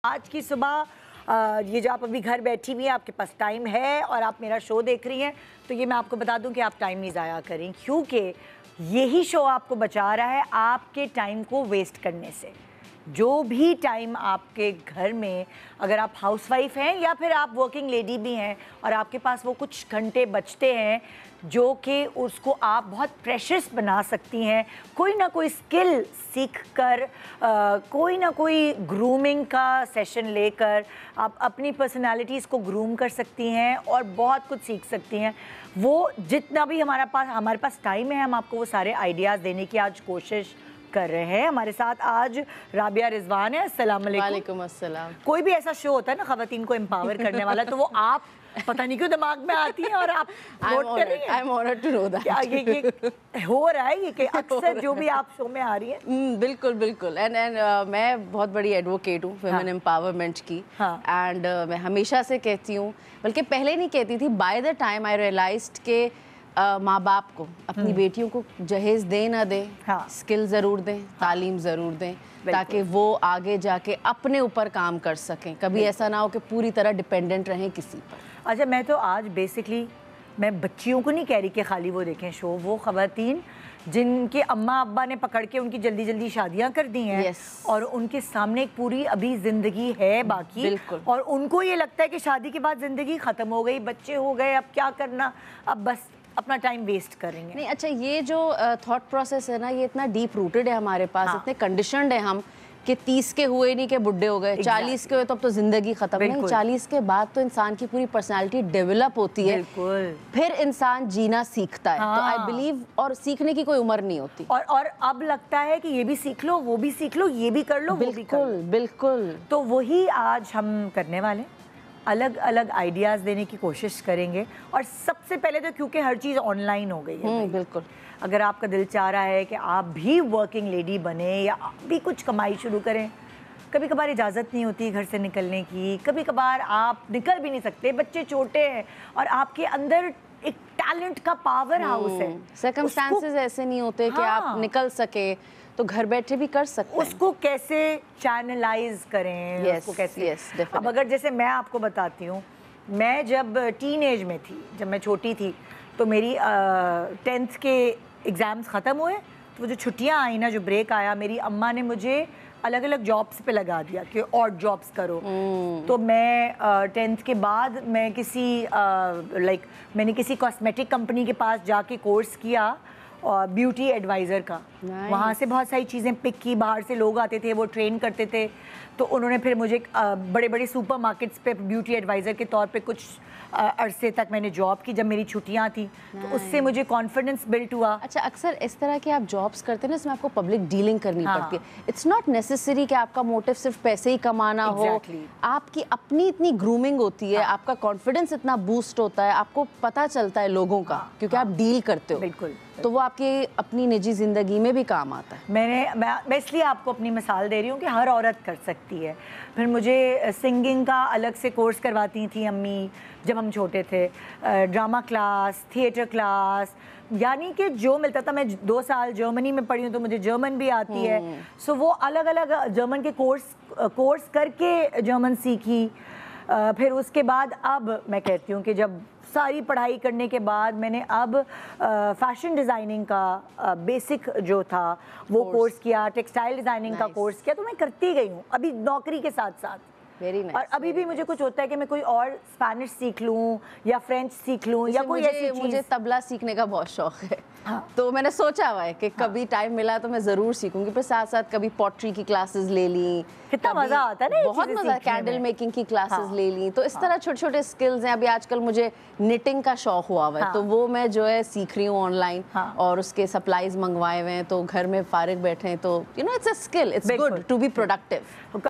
आज की सुबह ये जो आप अभी घर बैठी हुई हैं, आपके पास टाइम है और आप मेरा शो देख रही हैं, तो ये मैं आपको बता दूं कि आप टाइम नहीं ज़ाया करें, क्योंकि यही शो आपको बचा रहा है आपके टाइम को वेस्ट करने से। जो भी टाइम आपके घर में, अगर आप हाउसवाइफ हैं या फिर आप वर्किंग लेडी भी हैं और आपके पास वो कुछ घंटे बचते हैं जो कि उसको आप बहुत प्रेशियस बना सकती हैं, कोई ना कोई स्किल सीख कर, कोई ना कोई ग्रूमिंग का सेशन लेकर आप अपनी पर्सनालिटीज़ को ग्रूम कर सकती हैं और बहुत कुछ सीख सकती हैं। वो जितना भी हमारे पास टाइम है, हम आपको वो सारे आइडियाज़ देने की आज कोशिश कर रहे हैं। हमारे साथ आज राबिया रिजवान है। अस्सलाम वालेकुम। वालेकुम अस्सलाम। कोई भी ऐसा शो होता है ना ख़वातीन को एम्पावर करने वाला, तो वो आप पता नहीं क्यों दिमाग में आती है और आप नोट कर रही हैं। I am honoured to know that. क्या ये हो रहा है ये कि अक्सर जो भी आप शो में आ रही हैं? बिल्कुल बिल्कुल। एंड मैं बहुत बड़ी एडवोकेट हूँ वुमेन एम्पावरमेंट की। एंड मैं हमेशा से कहती हूँ, बल्कि पहले नहीं कहती थी, by the time I realised के माँ बाप को अपनी बेटियों को जहेज दें ना दें, स्किल ज़रूर दें, तालीम ज़रूर दें, ताकि वो आगे जाके अपने ऊपर काम कर सकें। कभी ऐसा ना हो कि पूरी तरह डिपेंडेंट रहें किसी पर। अच्छा, मैं तो आज बेसिकली मैं बच्चियों को नहीं कह रही कि खाली वो देखें शो, वो ख़वातीन जिनके अम्मा अब्बा ने पकड़ के उनकी जल्दी जल्दी शादियां कर दी हैं और उनके सामने एक पूरी अभी ज़िंदगी है बाकी, और उनको ये लगता है कि शादी के बाद ज़िंदगी ख़त्म हो गई, बच्चे हो गए, अब क्या करना, अब बस अपना टाइम वेस्ट करेंगे। नहीं, अच्छा, ये जो थॉट प्रोसेस है ना, ये इतना डीप रूटेड है हमारे पास। इतने कंडीशंड है हम कि 30 के हुए नहीं कि बुढ़े हो गए, 40 के हुए तो अब तो जिंदगी खत्म। नहीं, 40 के बाद तो इंसान की पूरी पर्सनालिटी डेवलप होती है, फिर इंसान जीना सीखता है। तो आई बिलीव, और सीखने की कोई उम्र नहीं होती। और अब लगता है कि ये भी सीख लो, वो भी सीख लो, ये भी कर लो, वो भी कर लो। बिल्कुल। तो वही आज हम करने वाले, अलग अलग आइडियाज़ देने की कोशिश करेंगे। और सबसे पहले तो क्योंकि हर चीज़ ऑनलाइन हो गई है, बिल्कुल, अगर आपका दिल चाह रहा है कि आप भी वर्किंग लेडी बने या आप भी कुछ कमाई शुरू करें, कभी कभार इजाज़त नहीं होती घर से निकलने की, कभी कभार आप निकल भी नहीं सकते, बच्चे छोटे हैं और आपके अंदर एक टैलेंट का पावर हाउस है, सर्कमस्टांसेस ऐसे नहीं होते कि आप निकल सके, तो घर बैठे भी कर सकते हैं। उसको कैसे चैनलाइज करें, उसको कैसे अब अगर जैसे मैं आपको बताती हूँ, मैं जब टीन एज में थी, जब मैं छोटी थी, तो मेरी 10th के एग्ज़ाम्स ख़त्म हुए, तो वो जो छुट्टियाँ आई ना, जो ब्रेक आया, मेरी अम्मा ने मुझे अलग अलग जॉब्स पे लगा दिया कि और जॉब्स करो। तो मैं 10th के बाद मैं मैंने किसी कॉस्मेटिक कंपनी के पास जाके कोर्स किया और ब्यूटी एडवाइज़र का। वहाँ से बहुत सारी चीज़ें पिक की, बाहर से लोग आते थे, वो ट्रेन करते थे, तो उन्होंने फिर मुझे बड़े बड़े सुपर मार्केट्स पे ब्यूटी एडवाइज़र के तौर पे कुछ अरसे तक मैंने जॉब की जब मेरी छुट्टियां थी, तो उससे मुझे कॉन्फिडेंस बिल्ट हुआ। अच्छा, अक्सर इस तरह के आप जॉब्स करते हैं ना, इसमें आपको पब्लिक डीलिंग करनी पड़ती है। इट्स नॉट नेसेसरी कि आपका मोटिव सिर्फ पैसे ही कमाना हो, आपकी अपनी इतनी ग्रूमिंग होती है, आपका कॉन्फिडेंस इतना बूस्ट होता है, आपको पता चलता है लोगों का, क्योंकि आप डील करते हो। बिल्कुल, तो वो आपकी अपनी निजी जिंदगी में भी काम आता है। मैं इसलिए आपको अपनी मिसाल दे रही हूँ कि हर औरत कर सकती है। फिर मुझे सिंगिंग का अलग से कोर्स करवाती थी अम्मी जब हम छोटे थे, ड्रामा क्लास, थिएटर क्लास, यानी कि जो मिलता था। मैं 2 साल जर्मनी में पढ़ी हूँ, तो मुझे जर्मन भी आती है। सो वो अलग अलग जर्मन के कोर्स करके जर्मन सीखी। फिर उसके बाद अब मैं कहती हूँ कि जब सारी पढ़ाई करने के बाद मैंने अब फैशन डिज़ाइनिंग का बेसिक जो था वो कोर्स किया, टेक्सटाइल डिज़ाइनिंग का कोर्स किया, तो मैं करती गई हूँ अभी नौकरी के साथ साथ। और अभी भी मुझे कुछ होता है कि मैं कोई और स्पेनिश सीख लूँ या फ्रेंच सीख लूँ या कोई ऐसी चीज़। मुझे तबला सीखने का बहुत शौक है। तो मैंने सोचा हुआ है कि कभी टाइम मिला तो मैं ज़रूर सीखूंगी। फिर साथ साथ कभी पॉटरी की क्लासेस ले ली, कितना मज़ा आता है ना, बहुत मज़ा, कैंडल मेकिंग की क्लासेस ले ली। तो इस तरह छोटे छोटे स्किल्स हैं। अभी आजकल मुझे निटिंग का शौक हुआ हुआ है, तो वो मैं जो है सीख रही हूँ ऑनलाइन, और उसके सप्लाईज मंगवाए हुए हैं, तो घर में फारिग बैठे हैं, तो you know it's a skill, it's good to be productive.